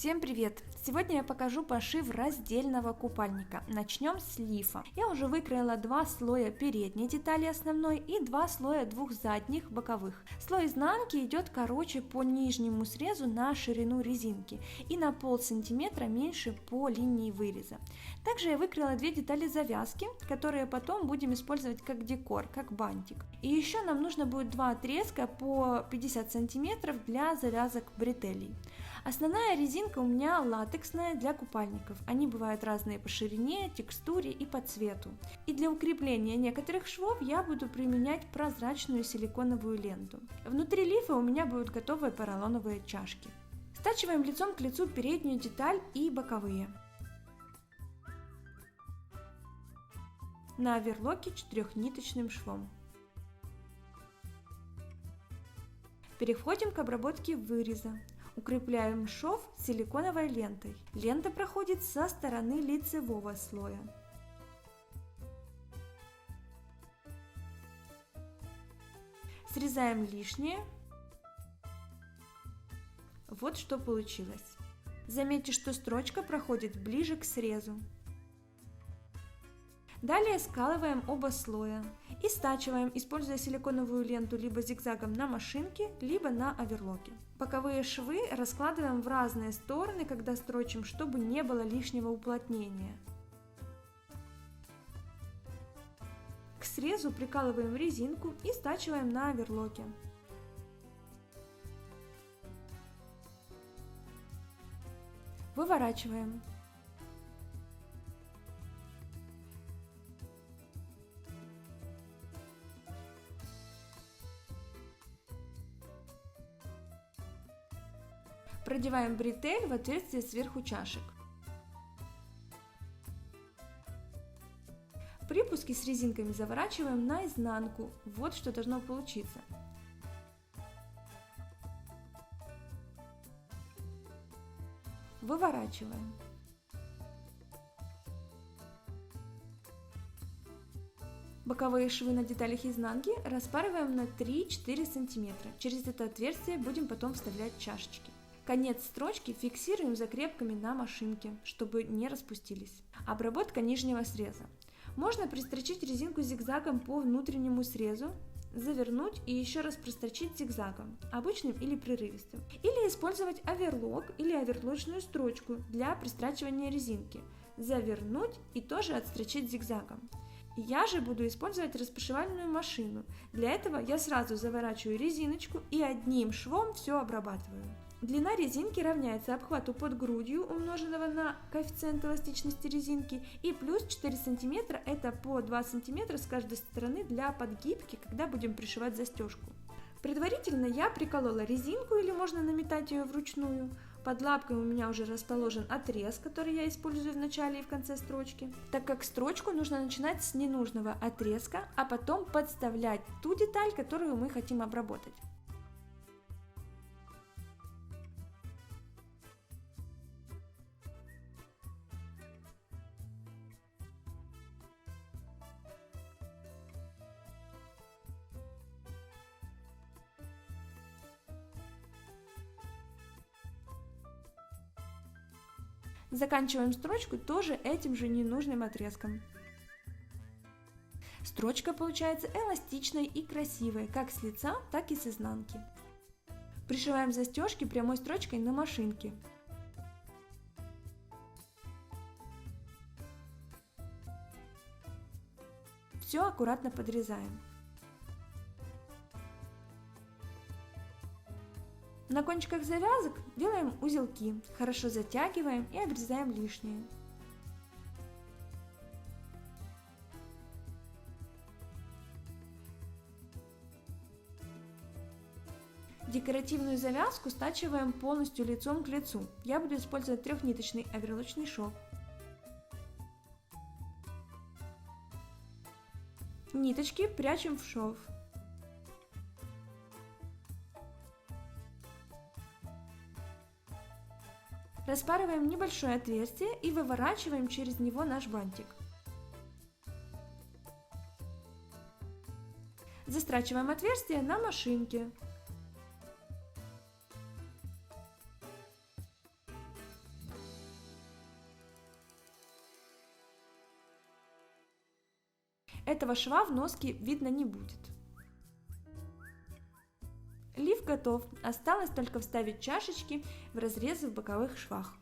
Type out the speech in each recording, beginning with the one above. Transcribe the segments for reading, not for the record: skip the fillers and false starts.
Всем привет! Сегодня я покажу пошив раздельного купальника. Начнем с лифа. Я уже выкроила два слоя передней детали основной и два слоя двух задних боковых. Слой изнанки идет короче по нижнему срезу на ширину резинки и на полсантиметра меньше по линии выреза. Также я выкроила две детали завязки, которые потом будем использовать как декор, как бантик. И еще нам нужно будет два отрезка по 50 сантиметров для завязок бретелей. Основная резинка у меня латексная для купальников. Они бывают разные по ширине, текстуре и по цвету. И для укрепления некоторых швов я буду применять прозрачную силиконовую ленту. Внутри лифа у меня будут готовые поролоновые чашки. Стачиваем лицом к лицу переднюю деталь и боковые. На оверлоке 4-ниточным швом. Переходим к обработке выреза. Укрепляем шов силиконовой лентой. Лента проходит со стороны лицевого слоя. Срезаем лишнее. Вот что получилось. Заметьте, что строчка проходит ближе к срезу. Далее скалываем оба слоя и стачиваем, используя силиконовую ленту либо зигзагом на машинке, либо на оверлоке. Боковые швы раскладываем в разные стороны, когда строчим, чтобы не было лишнего уплотнения. К срезу прикалываем резинку и стачиваем на оверлоке. Выворачиваем. Продеваем бретель в отверстие сверху чашек. Припуски с резинками заворачиваем наизнанку. Вот что должно получиться. Выворачиваем. Боковые швы на деталях изнанки распарываем на 3-4 см. Через это отверстие будем потом вставлять чашечки. Конец строчки фиксируем закрепками на машинке, чтобы не распустились. Обработка нижнего среза. Можно пристрочить резинку зигзагом по внутреннему срезу, завернуть и еще раз прострочить зигзагом, обычным или прерывистым. Или использовать оверлок или оверлочную строчку для пристрачивания резинки, завернуть и тоже отстрочить зигзагом. Я же буду использовать распашивальную машину. Для этого я сразу заворачиваю резиночку и одним швом все обрабатываю. Длина резинки равняется обхвату под грудью, умноженного на коэффициент эластичности резинки, и плюс 4 см, это по 2 см с каждой стороны для подгибки, когда будем пришивать застежку. Предварительно я приколола резинку, или можно наметать ее вручную. Под лапкой у меня уже расположен отрез, который я использую в начале и в конце строчки. Так как строчку нужно начинать с ненужного отрезка, а потом подставлять ту деталь, которую мы хотим обработать. Заканчиваем строчку тоже этим же ненужным отрезком. Строчка получается эластичной и красивой, как с лица, так и с изнанки. Пришиваем застежки прямой строчкой на машинке. Все аккуратно подрезаем. На кончиках завязок делаем узелки, хорошо затягиваем и обрезаем лишнее. Декоративную завязку стачиваем полностью лицом к лицу. Я буду использовать 3-ниточный оверлочный шов. Ниточки прячем в шов. Распарываем небольшое отверстие и выворачиваем через него наш бантик. Застрачиваем отверстие на машинке. Этого шва в носке видно не будет. Лиф готов, осталось только вставить чашечки в разрезы в боковых швах.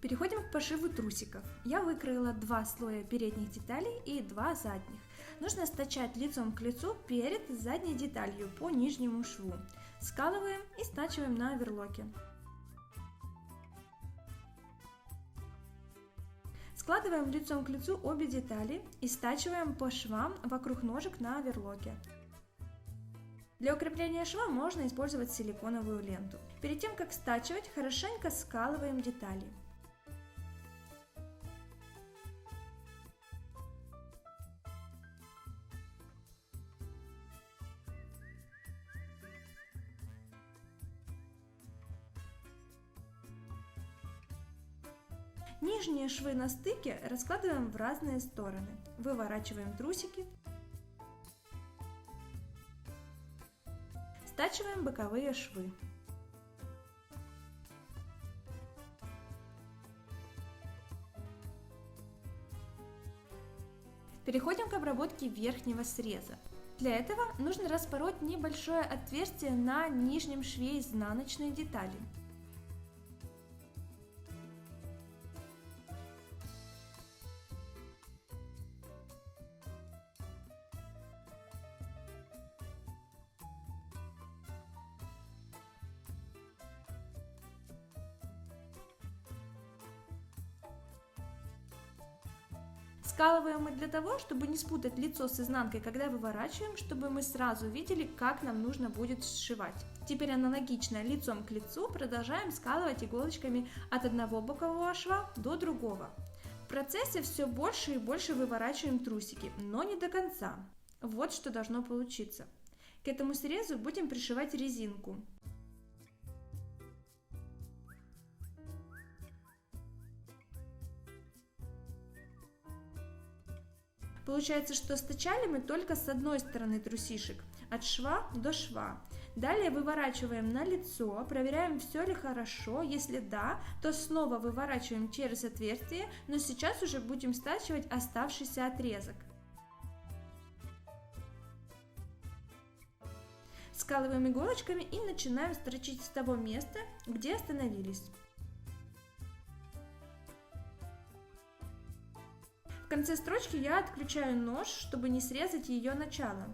Переходим к пошиву трусиков. Я выкроила 2 слоя передних деталей и 2 задних. Нужно стачать лицом к лицу перед задней деталью по нижнему шву. Скалываем и стачиваем на оверлоке. Складываем лицом к лицу обе детали и стачиваем по швам вокруг ножек на оверлоке. Для укрепления шва можно использовать силиконовую ленту. Перед тем, как стачивать, хорошенько скалываем детали. Нижние швы на стыке раскладываем в разные стороны. Выворачиваем трусики. Стачиваем боковые швы. Переходим к обработке верхнего среза. Для этого нужно распороть небольшое отверстие на нижнем шве изнаночной детали. Скалываем мы для того, чтобы не спутать лицо с изнанкой, когда выворачиваем, чтобы мы сразу видели, как нам нужно будет сшивать. Теперь аналогично лицом к лицу продолжаем скалывать иголочками от одного бокового шва до другого. В процессе все больше и больше выворачиваем трусики, но не до конца. Вот что должно получиться. К этому срезу будем пришивать резинку. Получается, что стачали мы только с одной стороны трусишек, от шва до шва. Далее выворачиваем на лицо, проверяем, все ли хорошо. Если да, то снова выворачиваем через отверстие, но сейчас уже будем стачивать оставшийся отрезок. Скалываем иголочками и начинаем строчить с того места, где остановились. В конце строчки я отключаю нож, чтобы не срезать ее начало.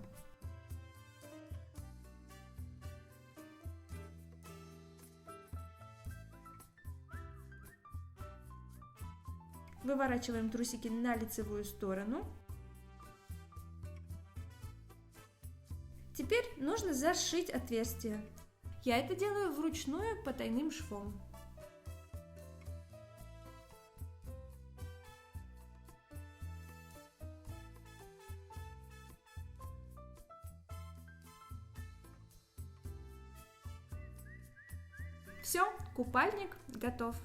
Выворачиваем трусики на лицевую сторону. Теперь нужно зашить отверстие. Я это делаю вручную потайным швом. Все, купальник готов.